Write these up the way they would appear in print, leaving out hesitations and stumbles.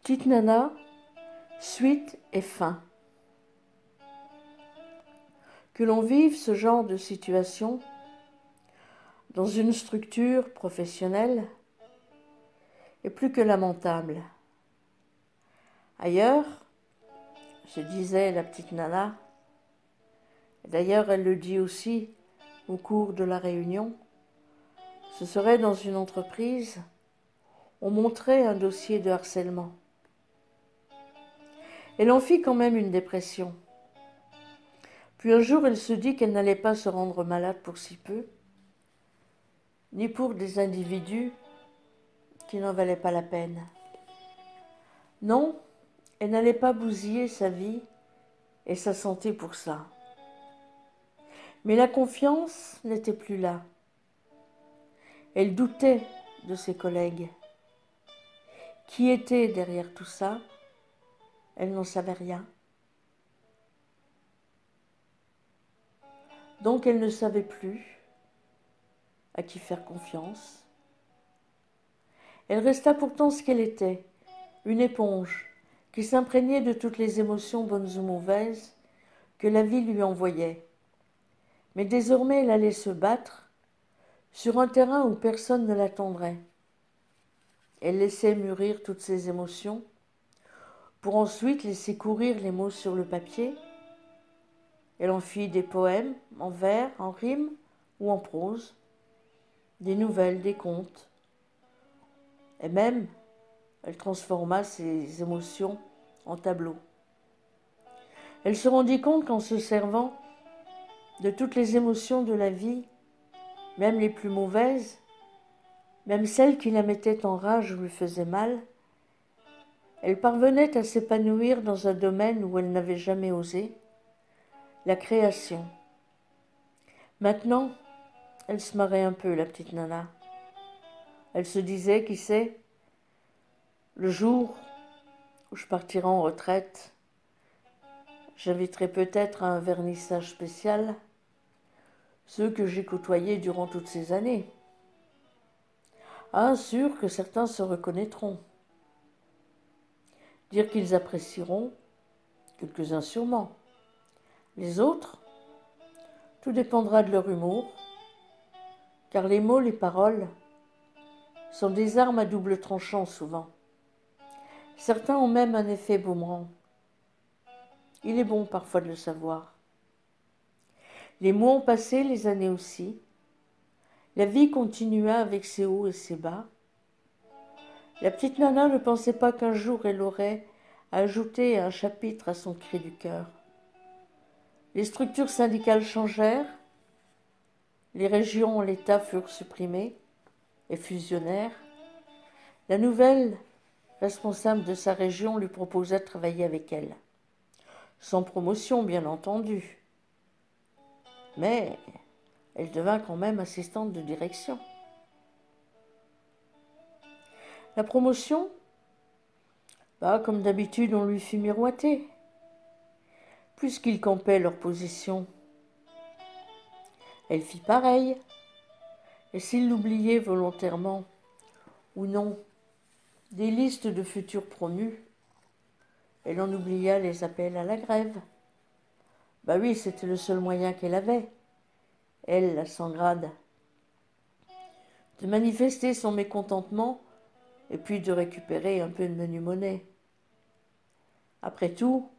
Petite Nana, suite et fin. Que l'on vive ce genre de situation dans une structure professionnelle est plus que lamentable. Ailleurs, se disait la petite Nana, et d'ailleurs elle le dit aussi au cours de la réunion, ce serait dans une entreprise, on montrait un dossier de harcèlement. Elle en fit quand même une dépression. Puis un jour, elle se dit qu'elle n'allait pas se rendre malade pour si peu, ni pour des individus qui n'en valaient pas la peine. Non, elle n'allait pas bousiller sa vie et sa santé pour ça. Mais la confiance n'était plus là. Elle doutait de ses collègues. Qui était derrière tout ça? Elle n'en savait rien. Donc elle ne savait plus à qui faire confiance. Elle resta pourtant ce qu'elle était, une éponge qui s'imprégnait de toutes les émotions bonnes ou mauvaises que la vie lui envoyait. Mais désormais elle allait se battre sur un terrain où personne ne l'attendrait. Elle laissait mûrir toutes ses émotions pour ensuite laisser courir les mots sur le papier. Elle en fit des poèmes, en vers, en rimes ou en prose, des nouvelles, des contes. Et même, elle transforma ses émotions en tableaux. Elle se rendit compte qu'en se servant de toutes les émotions de la vie, même les plus mauvaises, même celles qui la mettaient en rage ou lui faisaient mal, elle parvenait à s'épanouir dans un domaine où elle n'avait jamais osé, la création. Maintenant, elle se marrait un peu, la petite Nana. Elle se disait, qui sait, le jour où je partirai en retraite, j'inviterai peut-être à un vernissage spécial ceux que j'ai côtoyés durant toutes ces années. Ah, sûr que certains se reconnaîtront. Dire qu'ils apprécieront, quelques-uns sûrement. Les autres, tout dépendra de leur humour, car les mots, les paroles, sont des armes à double tranchant souvent. Certains ont même un effet boomerang. Il est bon parfois de le savoir. Les mois ont passé, les années aussi. La vie continua avec ses hauts et ses bas. La petite Nana ne pensait pas qu'un jour elle aurait ajouté un chapitre à son cri du cœur. Les structures syndicales changèrent, les régions et l'État furent supprimés et fusionnèrent. La nouvelle responsable de sa région lui proposa de travailler avec elle. Sans promotion, bien entendu. Mais elle devint quand même assistante de direction. La promotion, comme d'habitude, on lui fit miroiter, puisqu'ils campaient leur position. Elle fit pareil, et s'il l'oubliait volontairement ou non des listes de futurs promus, elle en oublia les appels à la grève. Oui, c'était le seul moyen qu'elle avait, elle, la sans grade, de manifester son mécontentement et puis de récupérer un peu de menu monnaie. Après tout,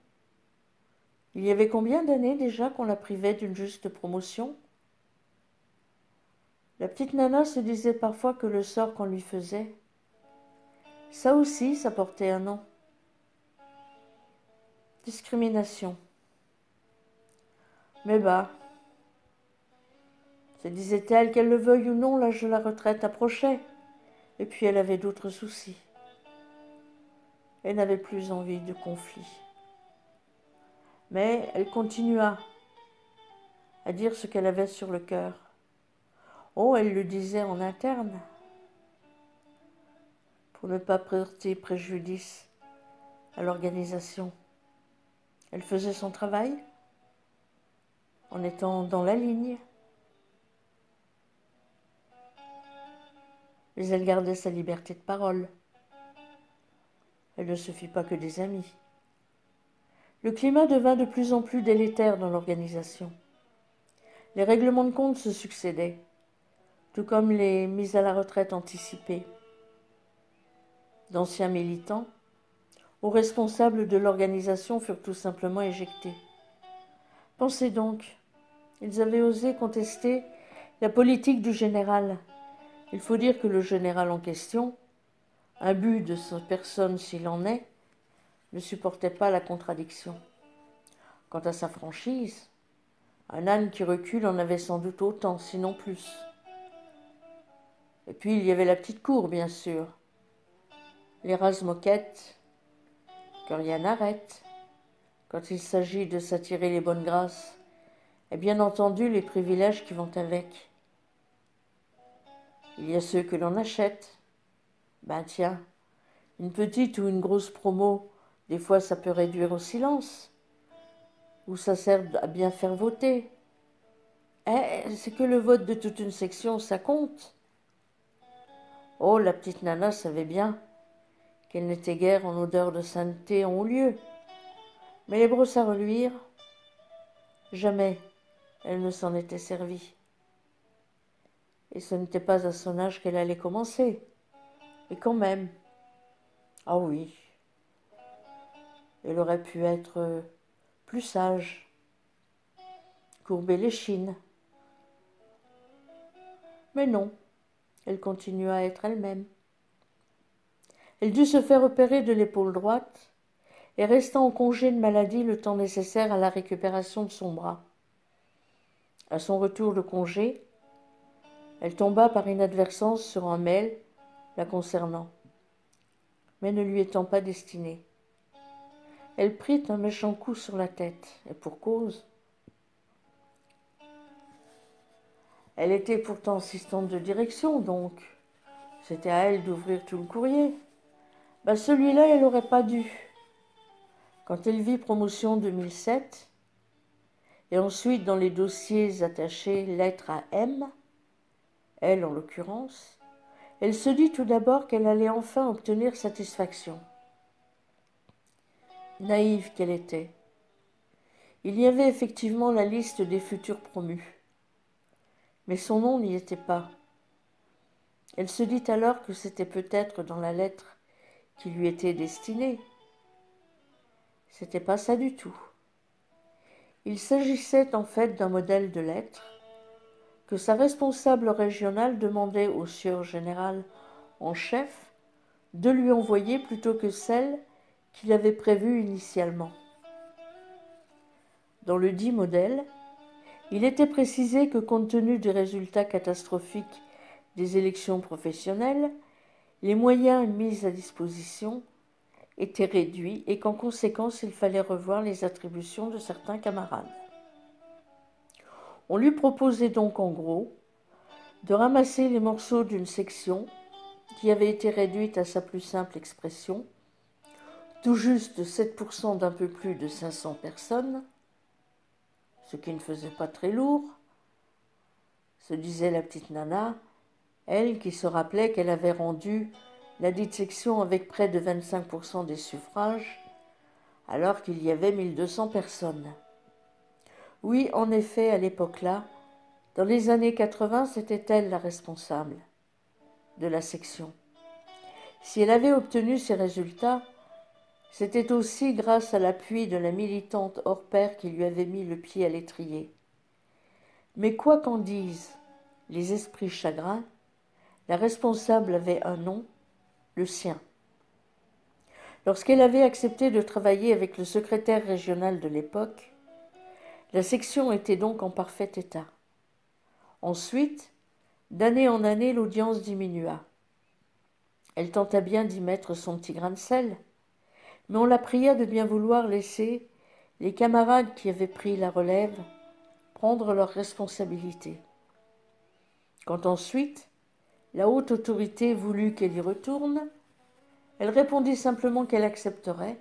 il y avait combien d'années déjà qu'on la privait d'une juste promotion? La petite Nana se disait parfois que le sort qu'on lui faisait, ça aussi, ça portait un nom. Discrimination. Mais se disait-elle, qu'elle le veuille ou non, l'âge de la retraite approchait, et puis elle avait d'autres soucis. Elle n'avait plus envie de conflit. Mais elle continua à dire ce qu'elle avait sur le cœur. Oh, elle le disait en interne, pour ne pas porter préjudice à l'organisation. Elle faisait son travail en étant dans la ligne, mais elle gardait sa liberté de parole. Elle ne se fit pas que des amis. Le climat devint de plus en plus délétère dans l'organisation. Les règlements de compte se succédaient, tout comme les mises à la retraite anticipées. D'anciens militants, aux responsables de l'organisation furent tout simplement éjectés. Pensez donc, ils avaient osé contester la politique du général. Il faut dire que le général en question, imbu de sa personne s'il en est, ne supportait pas la contradiction. Quant à sa franchise, un âne qui recule en avait sans doute autant, sinon plus. Et puis il y avait la petite cour, bien sûr. Les rases-moquettes, que rien n'arrête. Quand il s'agit de s'attirer les bonnes grâces, et bien entendu les privilèges qui vont avec. Il y a ceux que l'on achète. Ben tiens, une petite ou une grosse promo, des fois ça peut réduire au silence. Ou ça sert à bien faire voter. C'est que le vote de toute une section, ça compte. Oh, la petite nana savait bien qu'elle n'était guère en odeur de sainteté en haut lieu. Mais les brosses à reluire, jamais elle ne s'en était servie. Et ce n'était pas à son âge qu'elle allait commencer. Et quand même, ah oui, elle aurait pu être plus sage, courber l'échine. Mais non, elle continua à être elle-même. Elle dut se faire opérer de l'épaule droite et resta en congé de maladie le temps nécessaire à la récupération de son bras. À son retour de congé, elle tomba par inadvertance sur un mail la concernant, mais ne lui étant pas destiné. Elle prit un méchant coup sur la tête, et pour cause. Elle était pourtant assistante de direction, donc c'était à elle d'ouvrir tout le courrier. Celui-là, elle n'aurait pas dû. Quand elle vit promotion 2007, et ensuite dans les dossiers attachés lettre à M, elle en l'occurrence, elle se dit tout d'abord qu'elle allait enfin obtenir satisfaction. Naïve qu'elle était. Il y avait effectivement la liste des futurs promus, mais son nom n'y était pas. Elle se dit alors que c'était peut-être dans la lettre qui lui était destinée. C'était pas ça du tout. Il s'agissait en fait d'un modèle de lettre que sa responsable régionale demandait au sieur général en chef de lui envoyer plutôt que celle qu'il avait prévue initialement. Dans le dit modèle, il était précisé que compte tenu des résultats catastrophiques des élections professionnelles, les moyens mis à disposition étaient réduits et qu'en conséquence il fallait revoir les attributions de certains camarades. On lui proposait donc en gros de ramasser les morceaux d'une section qui avait été réduite à sa plus simple expression, tout juste 7% d'un peu plus de 500 personnes, ce qui ne faisait pas très lourd, se disait la petite nana, elle qui se rappelait qu'elle avait rendu la dite section avec près de 25% des suffrages, alors qu'il y avait 1200 personnes. Oui, en effet, à l'époque-là, dans les années 80, c'était elle la responsable de la section. Si elle avait obtenu ces résultats, c'était aussi grâce à l'appui de la militante hors pair qui lui avait mis le pied à l'étrier. Mais quoi qu'en disent les esprits chagrins, la responsable avait un nom, le sien. Lorsqu'elle avait accepté de travailler avec le secrétaire régional de l'époque, la section était donc en parfait état. Ensuite, d'année en année, l'audience diminua. Elle tenta bien d'y mettre son petit grain de sel, mais on la pria de bien vouloir laisser les camarades qui avaient pris la relève prendre leurs responsabilités. Quand ensuite, la haute autorité voulut qu'elle y retourne, elle répondit simplement qu'elle accepterait,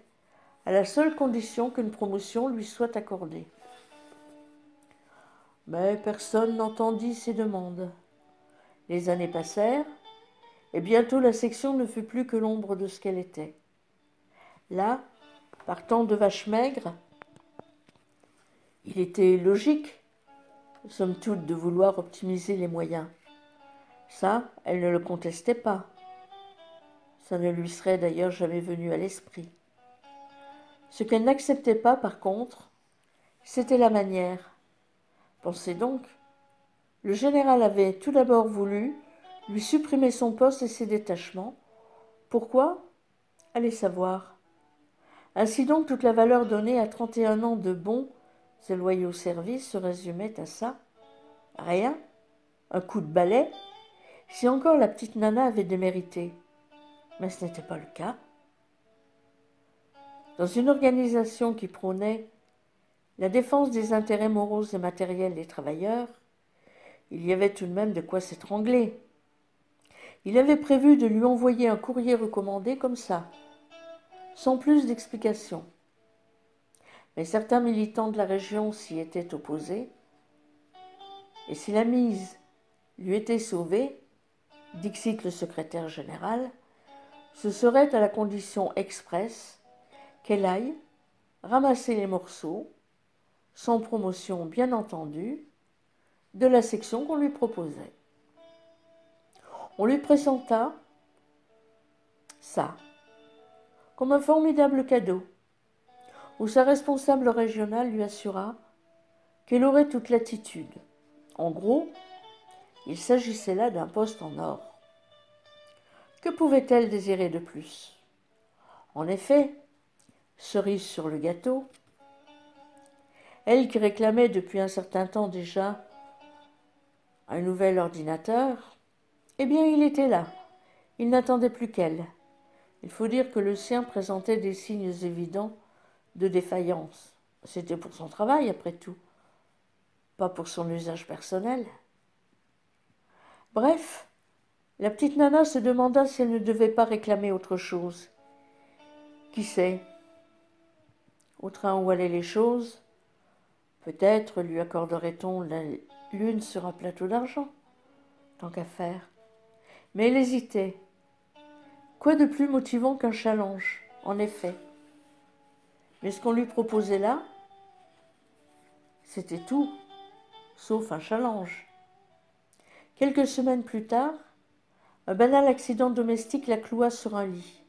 à la seule condition qu'une promotion lui soit accordée. Mais personne n'entendit ces demandes. Les années passèrent, et bientôt la section ne fut plus que l'ombre de ce qu'elle était. Là, partant de vaches maigres, il était logique, somme toute, de vouloir optimiser les moyens. Ça, elle ne le contestait pas. Ça ne lui serait d'ailleurs jamais venu à l'esprit. Ce qu'elle n'acceptait pas, par contre, c'était la manière. Pensez donc, le général avait tout d'abord voulu lui supprimer son poste et ses détachements. Pourquoi ? Allez savoir. Ainsi donc, toute la valeur donnée à 31 ans de bons et loyaux services se résumait à ça. Rien, un coup de balai, si encore la petite Nana avait démérité. Mais ce n'était pas le cas. Dans une organisation qui prônait la défense des intérêts moraux et matériels des travailleurs, il y avait tout de même de quoi s'étrangler. Il avait prévu de lui envoyer un courrier recommandé comme ça, sans plus d'explications. Mais certains militants de la région s'y étaient opposés, et si la mise lui était sauvée, dixit le secrétaire général, ce serait à la condition expresse qu'elle aille ramasser les morceaux, sans promotion bien entendu, de la section qu'on lui proposait. On lui présenta ça comme un formidable cadeau, où sa responsable régionale lui assura qu'elle aurait toute l'attitude. En gros, il s'agissait là d'un poste en or. Que pouvait-elle désirer de plus ? En effet, cerise sur le gâteau, elle qui réclamait depuis un certain temps déjà un nouvel ordinateur, eh bien il était là, il n'attendait plus qu'elle. Il faut dire que le sien présentait des signes évidents de défaillance. C'était pour son travail, après tout, pas pour son usage personnel. Bref, la petite Nana se demanda si elle ne devait pas réclamer autre chose. Qui sait ? Au train où allaient les choses, peut-être lui accorderait-on la lune sur un plateau d'argent, tant qu'à faire. Mais elle hésitait. Quoi de plus motivant qu'un challenge, en effet ? Mais ce qu'on lui proposait là, c'était tout, sauf un challenge. Quelques semaines plus tard, un banal accident domestique la cloua sur un lit,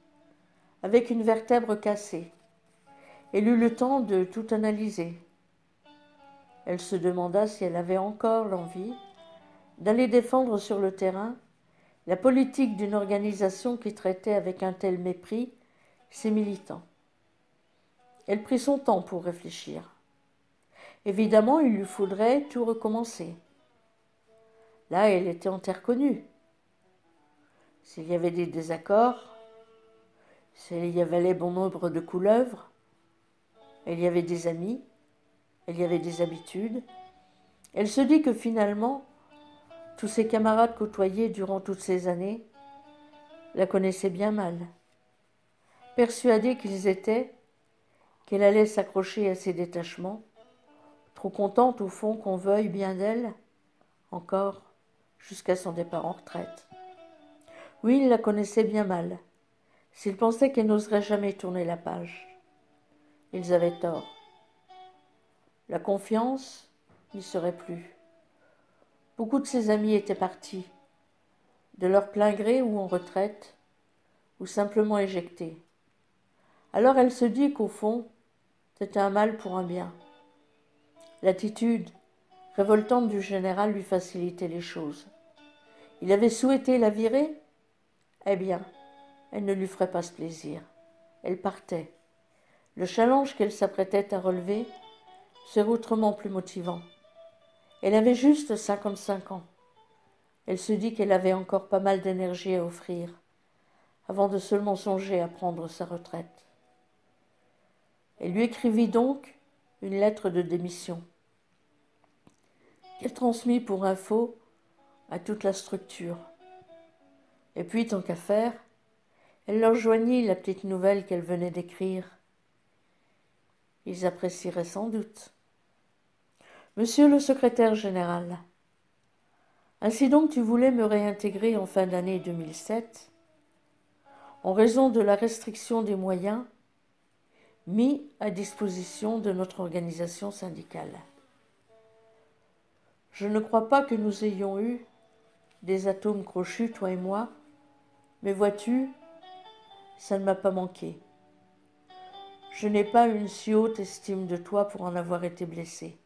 avec une vertèbre cassée. Elle eut le temps de tout analyser. Elle se demanda si elle avait encore l'envie d'aller défendre sur le terrain la politique d'une organisation qui traitait avec un tel mépris ses militants. Elle prit son temps pour réfléchir. Évidemment, il lui faudrait tout recommencer. Là, elle était en terre connue. S'il y avait des désaccords, s'il y avait bon nombre de couleuvres, il y avait des amis, il y avait des habitudes. Elle se dit que finalement, tous ses camarades côtoyés durant toutes ces années la connaissaient bien mal, persuadés qu'ils étaient qu'elle allait s'accrocher à ses détachements, trop contente au fond qu'on veuille bien d'elle, encore, jusqu'à son départ en retraite. Oui, il la connaissait bien mal, s'il pensait qu'elle n'oserait jamais tourner la page. Ils avaient tort. La confiance n'y serait plus. Beaucoup de ses amis étaient partis, de leur plein gré ou en retraite, ou simplement éjectés. Alors elle se dit qu'au fond, c'était un mal pour un bien. L'attitude révoltante du général lui facilitait les choses. Il avait souhaité la virer ? Eh bien, elle ne lui ferait pas ce plaisir. Elle partait. Le challenge qu'elle s'apprêtait à relever serait autrement plus motivant. Elle avait juste 55 ans. Elle se dit qu'elle avait encore pas mal d'énergie à offrir, avant de seulement songer à prendre sa retraite. Elle lui écrivit donc une lettre de démission, qu'elle transmit pour info à toute la structure. Et puis, tant qu'à faire, elle leur joignit la petite nouvelle qu'elle venait d'écrire. Ils apprécieraient sans doute. Monsieur le secrétaire général, ainsi donc tu voulais me réintégrer en fin d'année 2007. En raison de la restriction des moyens, mis à disposition de notre organisation syndicale. Je ne crois pas que nous ayons eu des atomes crochus, toi et moi, mais vois-tu, ça ne m'a pas manqué. Je n'ai pas une si haute estime de toi pour en avoir été blessé.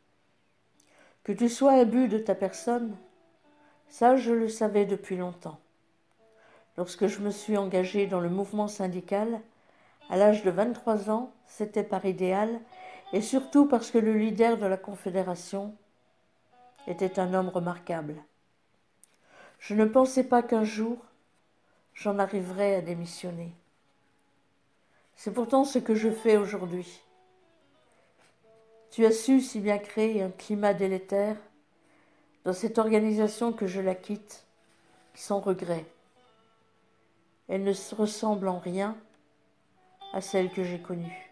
Que tu sois imbu de ta personne, ça je le savais depuis longtemps. Lorsque je me suis engagé dans le mouvement syndical, à l'âge de 23 ans, c'était par idéal et surtout parce que le leader de la Confédération était un homme remarquable. Je ne pensais pas qu'un jour, j'en arriverais à démissionner. C'est pourtant ce que je fais aujourd'hui. Tu as su si bien créer un climat délétère dans cette organisation que je la quitte sans regret. Elle ne se ressemble en rien à celle que j'ai connue.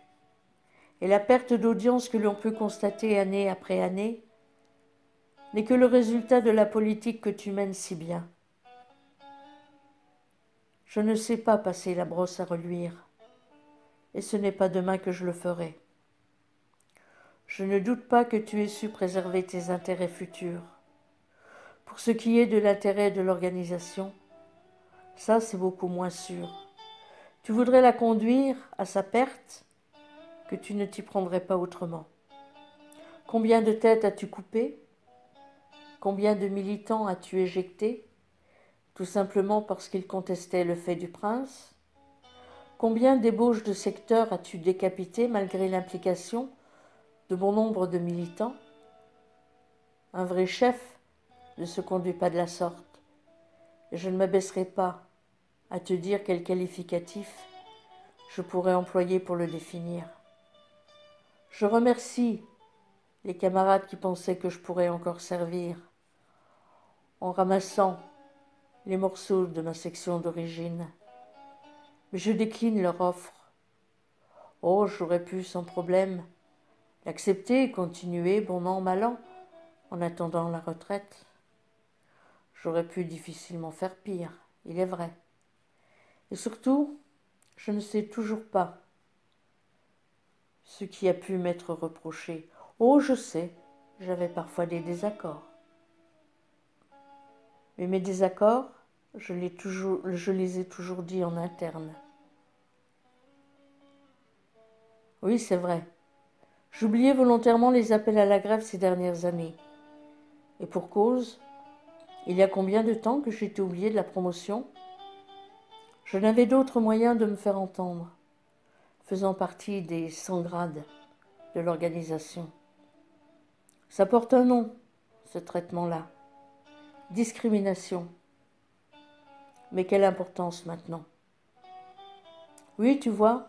Et la perte d'audience que l'on peut constater année après année n'est que le résultat de la politique que tu mènes si bien. Je ne sais pas passer la brosse à reluire, et ce n'est pas demain que je le ferai. Je ne doute pas que tu aies su préserver tes intérêts futurs. Pour ce qui est de l'intérêt de l'organisation, ça c'est beaucoup moins sûr. Tu voudrais la conduire à sa perte, que tu ne t'y prendrais pas autrement. Combien de têtes as-tu coupées? Combien de militants as-tu éjectés, tout simplement parce qu'ils contestaient le fait du prince? Combien d'ébauches de secteurs as-tu décapité malgré l'implication de bon nombre de militants? Un vrai chef ne se conduit pas de la sorte, et je ne m'abaisserai pas à te dire quel qualificatif je pourrais employer pour le définir. Je remercie les camarades qui pensaient que je pourrais encore servir en ramassant les morceaux de ma section d'origine. Mais je décline leur offre. Oh, j'aurais pu sans problème l'accepter et continuer bon an, mal an, en attendant la retraite. J'aurais pu difficilement faire pire, il est vrai. Et surtout, je ne sais toujours pas ce qui a pu m'être reproché. Oh, je sais, j'avais parfois des désaccords. Mais mes désaccords, je les ai toujours dit en interne. Oui, c'est vrai. J'oubliais volontairement les appels à la grève ces dernières années. Et pour cause, il y a combien de temps que j'étais oublié de la promotion? Je n'avais d'autre moyen de me faire entendre, faisant partie des 100 grades de l'organisation. Ça porte un nom, ce traitement-là. Discrimination. Mais quelle importance maintenant? Oui, tu vois,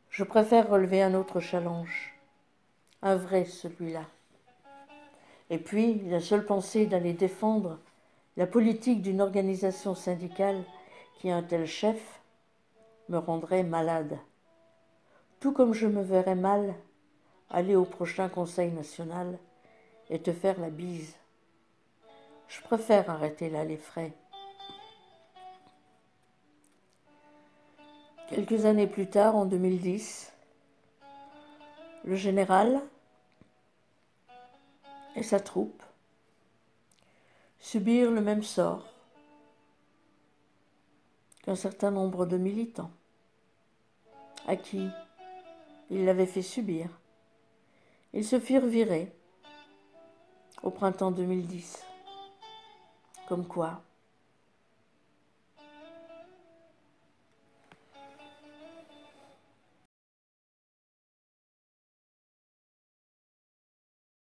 je préfère relever un autre challenge. Un vrai, celui-là. Et puis, la seule pensée d'aller défendre la politique d'une organisation syndicale qui a un tel chef me rendrait malade. Tout comme je me verrais mal aller au prochain Conseil national et te faire la bise. Je préfère arrêter là les frais. Quelques années plus tard, en 2010, le général et sa troupe subirent le même sort qu'un certain nombre de militants à qui il l'avait fait subir. Ils se firent virer au printemps 2010. Comme quoi,